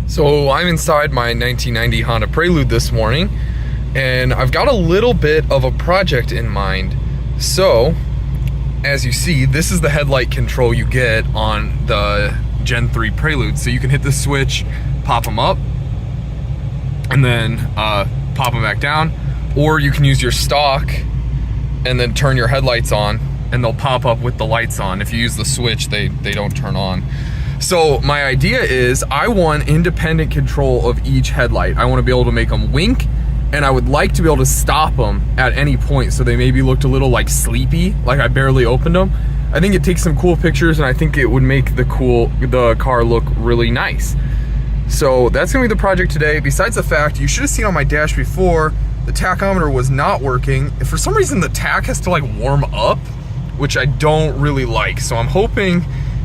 So I'm inside my 1990 Honda Prelude this morning, and I've got a little bit of a project in mind. So, as you see, this is the headlight control you get on the Gen 3 Prelude. So you can hit the switch, pop them up, and then pop them back down, or you can use your stock and then turn your headlights on, and they'll pop up with the lights on. If you use the switch, they don't turn on. So my idea is I want independent control of each headlight. I want to be able to make them wink, and I would like to be able to stop them at any point so they maybe looked a little like sleepy, like I barely opened them. I think it takes some cool pictures, and I think it would make the car look really nice. So that's gonna be the project today. Besides the fact, you should have seen on my dash before, the tachometer was not working. And for some reason, the tach has to like warm up, which I don't really like. So I'm hoping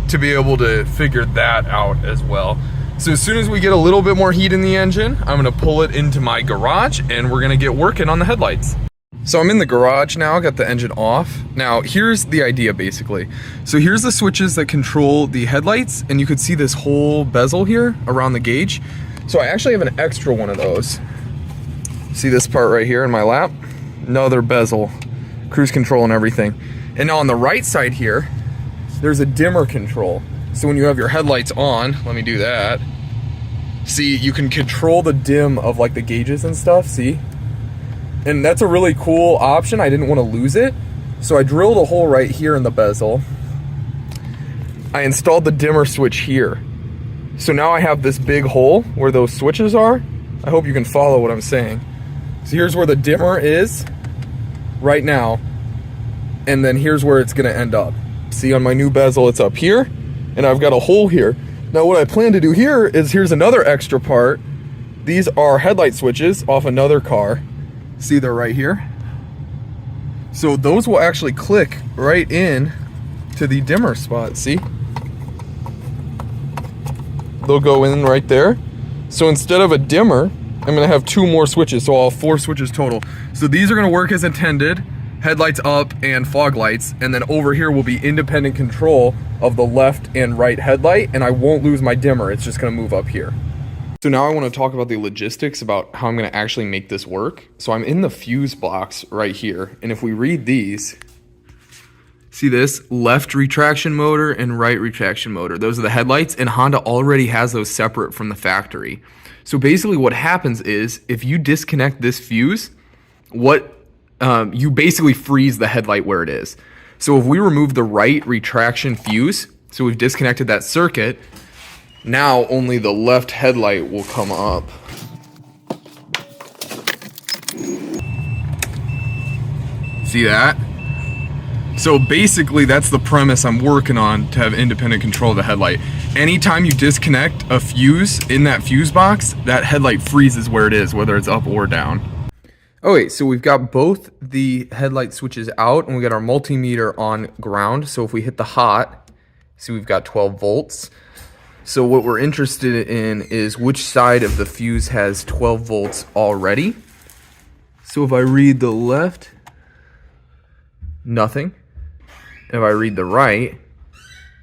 to be able to figure that out as well. So as soon as we get a little bit more heat in the engine, I'm gonna pull it into my garage and we're gonna get working on the headlights. So I'm in the garage now, got the engine off. Now here's the idea basically. So here's the switches that control the headlights, and you could see this whole bezel here around the gauge. So I actually have an extra one of those. See this part right here in my lap? Another bezel, cruise control and everything. And now on the right side here, there's a dimmer control. So when you have your headlights on, let me do that. See, you can control the dim of like the gauges and stuff, see? And that's a really cool option. I didn't want to lose it. So I drilled a hole right here in the bezel. I installed the dimmer switch here. So now I have this big hole where those switches are. I hope you can follow what I'm saying. So here's where the dimmer is right now. And then here's where it's gonna end up. See, on my new bezel, it's up here, and I've got a hole here. Now what I plan to do here is, here's another extra part. These are headlight switches off another car. See, they're right here. So those will actually click right in to the dimmer spot, see? They'll go in right there. So instead of a dimmer, I'm gonna have two more switches, so I'll have 4 switches total. So these are gonna work as intended. Headlights up and fog lights, and then over here will be independent control of the left and right headlight, and I won't lose my dimmer. It's just gonna move up here. So now I want to talk about the logistics about how I'm going to actually make this work. So I'm in the fuse box right here, and if we read these, see this? Left retraction motor and right retraction motor. Those are the headlights, and Honda already has those separate from the factory. So basically what happens is, if you disconnect this fuse, you basically freeze the headlight where it is. So if we remove the right retraction fuse, so we've disconnected that circuit, now only the left headlight will come up. See that? So basically that's the premise I'm working on, to have independent control of the headlight. Anytime you disconnect a fuse in that fuse box, that headlight freezes where it is, whether it's up or down. Okay, so we've got both the headlight switches out, and we got our multimeter on ground. So if we hit the hot, see, we've got 12 volts. So what we're interested in is which side of the fuse has 12 volts already. So if I read the left, nothing. If I read the right,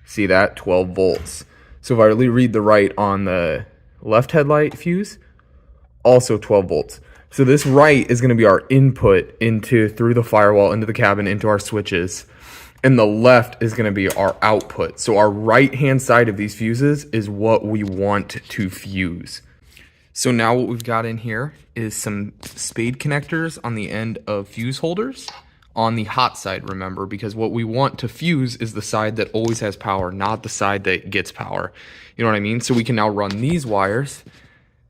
see that, 12 volts. So if I read the right on the left headlight fuse, also 12 volts. So this right is going to be our input through the firewall, into the cabin, into our switches. And the left is going to be our output. So our right-hand side of these fuses is what we want to fuse. So now what we've got in here is some spade connectors on the end of fuse holders on the hot side, remember, because what we want to fuse is the side that always has power, not the side that gets power. You know what I mean? So we can now run these wires.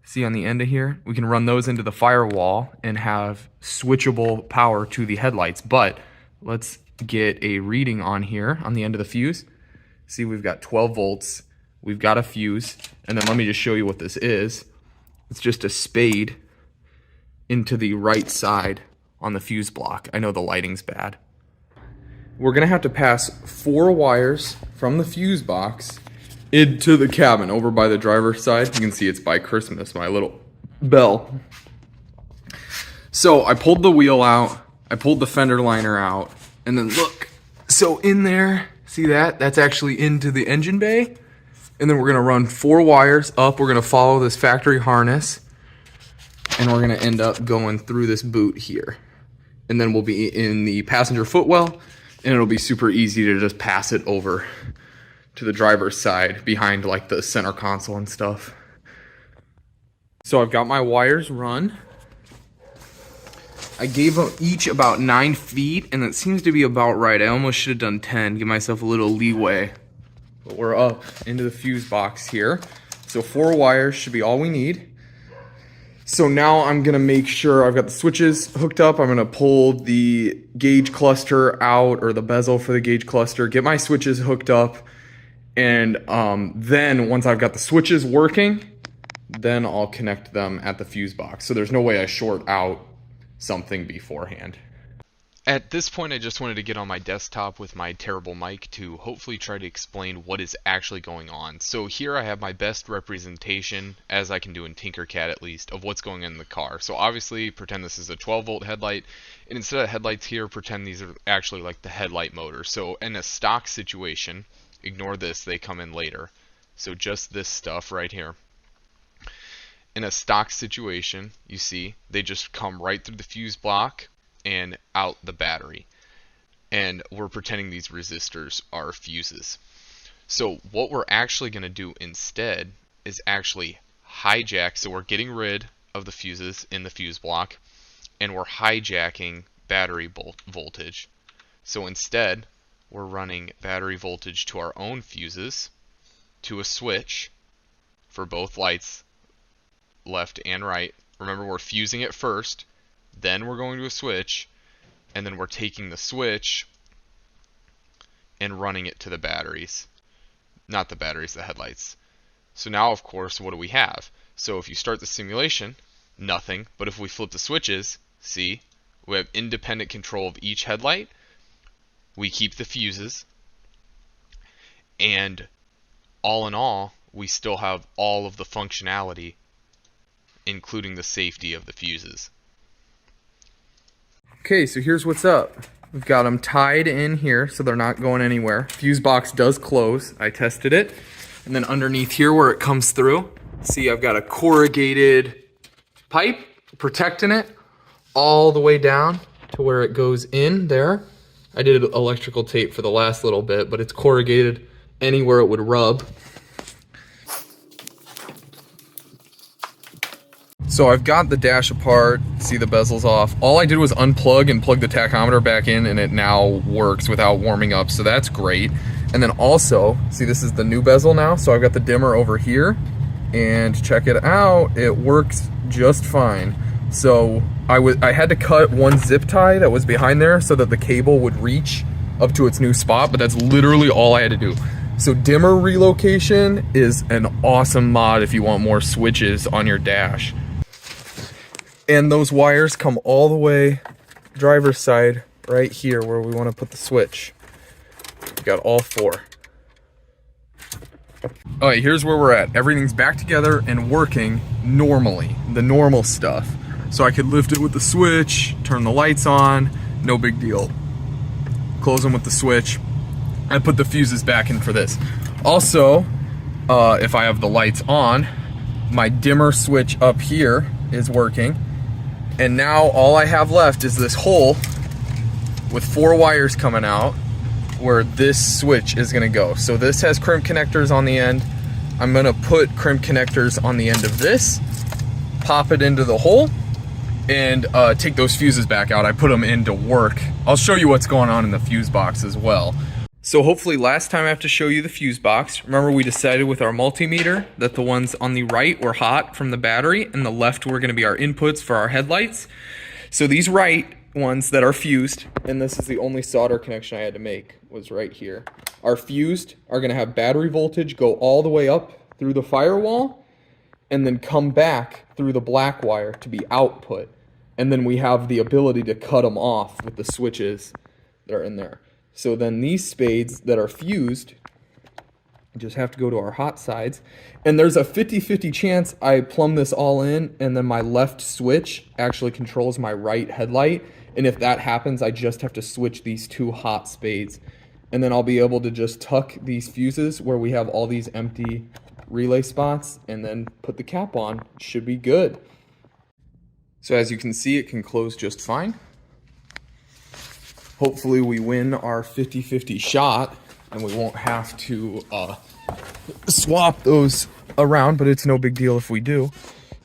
See on the end of here, we can run those into the firewall and have switchable power to the headlights. But let's get a reading on here on the end of the fuse. See, we've got 12 volts, we've got a fuse, and then let me just show you what this is. It's just a spade into the right side on the fuse block. I know the lighting's bad. We're gonna have to pass 4 wires from the fuse box into the cabin over by the driver's side. You can see it's by Christmas, my little bell. So I pulled the wheel out, I pulled the fender liner out, and then look, so in there, see that? That's actually into the engine bay. And then we're gonna run 4 wires up. We're gonna follow this factory harness, and we're gonna end up going through this boot here. And then we'll be in the passenger footwell, and it'll be super easy to just pass it over to the driver's side behind like the center console and stuff. So I've got my wires run. I gave them each about 9 feet, and it seems to be about right. I almost should have done 10, give myself a little leeway. But we're up into the fuse box here. So 4 wires should be all we need. So now I'm gonna make sure I've got the switches hooked up. I'm gonna pull the gauge cluster out, or the bezel for the gauge cluster, get my switches hooked up, and then once I've got the switches working, then I'll connect them at the fuse box. So there's no way I short out something beforehand. At this point, I just wanted to get on my desktop with my terrible mic to hopefully try to explain what is actually going on. So here I have my best representation, as I can do in Tinkercad at least, of what's going on in the car. So obviously, pretend this is a 12-volt headlight, and instead of headlights here, pretend these are actually like the headlight motor. So in a stock situation, ignore this, they come in later. So just this stuff right here. In a stock situation, you see, they just come right through the fuse block and out the battery. And we're pretending these resistors are fuses. So what we're actually going to do instead is actually hijack. So we're getting rid of the fuses in the fuse block, and we're hijacking battery voltage. So instead, we're running battery voltage to our own fuses, to a switch for both lights, left and right. Remember, we're fusing it first, then we're going to a switch, and then we're taking the switch and running it to the batteries. Not the batteries, the headlights. So now, of course, what do we have? So if you start the simulation, nothing. But if we flip the switches, see, we have independent control of each headlight. We keep the fuses. And all in all, we still have all of the functionality, including the safety of the fuses. Okay, so here's what's up. We've got them tied in here so they're not going anywhere. Fuse box does close. I tested it. And then underneath here where it comes through, see, I've got a corrugated pipe protecting it all the way down to where it goes in there. I did electrical tape for the last little bit, but it's corrugated anywhere it would rub. So I've got the dash apart, see the bezels off. All I did was unplug and plug the tachometer back in, and it now works without warming up, so that's great. And then also, see, this is the new bezel now, so I've got the dimmer over here, and check it out, it works just fine. So I had to cut one zip tie that was behind there so that the cable would reach up to its new spot, but that's literally all I had to do. So dimmer relocation is an awesome mod if you want more switches on your dash. And those wires come all the way driver's side right here where we want to put the switch. We got all 4. All right, here's where we're at. Everything's back together and working normally, the normal stuff. So I could lift it with the switch, turn the lights on, no big deal. Close them with the switch. I put the fuses back in for this. Also, if I have the lights on, my dimmer switch up here is working. And now all I have left is this hole with 4 wires coming out where this switch is gonna go. So this has crimp connectors on the end. I'm gonna put crimp connectors on the end of this, pop it into the hole, and take those fuses back out. I put them in to work. I'll show you what's going on in the fuse box as well. So hopefully last time I have to show you the fuse box. Remember, we decided with our multimeter that the ones on the right were hot from the battery and the left were gonna be our inputs for our headlights. So these right ones that are fused, and this is the only solder connection I had to make, was right here, are fused, are gonna have battery voltage go all the way up through the firewall and then come back through the black wire to be output. And then we have the ability to cut them off with the switches that are in there. So then these spades that are fused just have to go to our hot sides. And there's a 50-50 chance I plumb this all in and then my left switch actually controls my right headlight. And if that happens, I just have to switch these 2 hot spades And then I'll be able to just tuck these fuses where we have all these empty relay spots and then put the cap on. Should be good. So as you can see, it can close just fine. Hopefully we win our 50-50 shot and we won't have to swap those around, but it's no big deal if we do.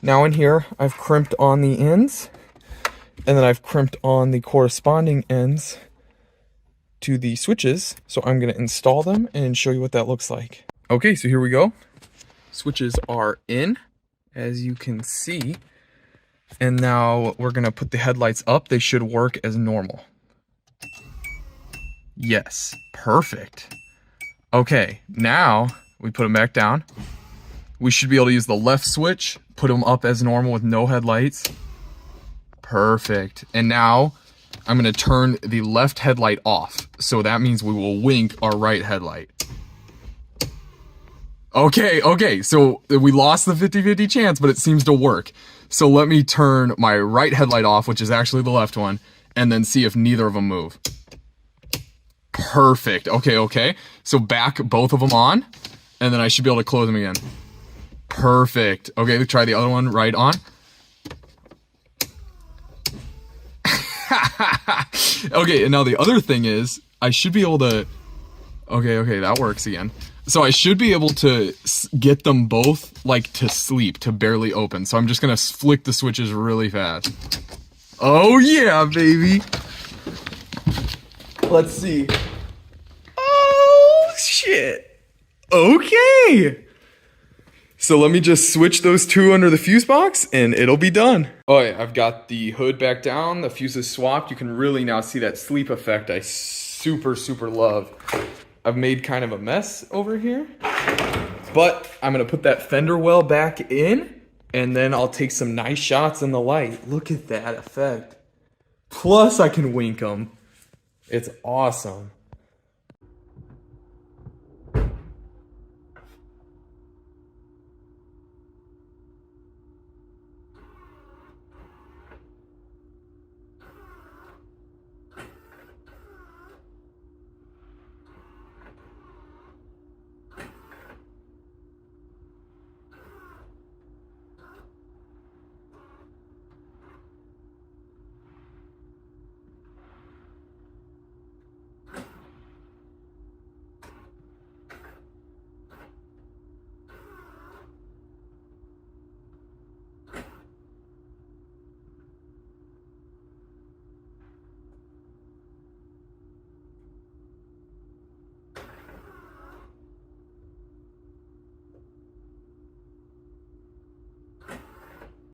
Now in here, I've crimped on the ends, and then I've crimped on the corresponding ends to the switches. So I'm gonna install them and show you what that looks like. Okay, so here we go. Switches are in, as you can see. And now we're gonna put the headlights up. They should work as normal. Yes, perfect. Okay, now we put them back down. We should be able to use the left switch, put them up as normal with no headlights. Perfect. And now I'm gonna turn the left headlight off. So that means we will wink our right headlight. Okay, so we lost the 50-50 chance, but it seems to work. So let me turn my right headlight off, which is actually the left one, and then see if neither of them move. Perfect. Okay. So back both of them on, and then I should be able to close them again. Perfect. Okay, let's try the other one right on. Okay, and now the other thing is, I should be able to... Okay, that works again. So I should be able to get them both, like, to sleep, to barely open. So I'm just gonna flick the switches really fast. Oh yeah, baby! Let's see. Oh, shit! Okay! So let me just switch those two under the fuse box and it'll be done. Oh yeah, I've got the hood back down, the fuses swapped. You can really now see that sleep effect I super love. I've made kind of a mess over here, but I'm gonna put that fender well back in and then I'll take some nice shots in the light. Look at that effect. Plus I can wink them. It's awesome.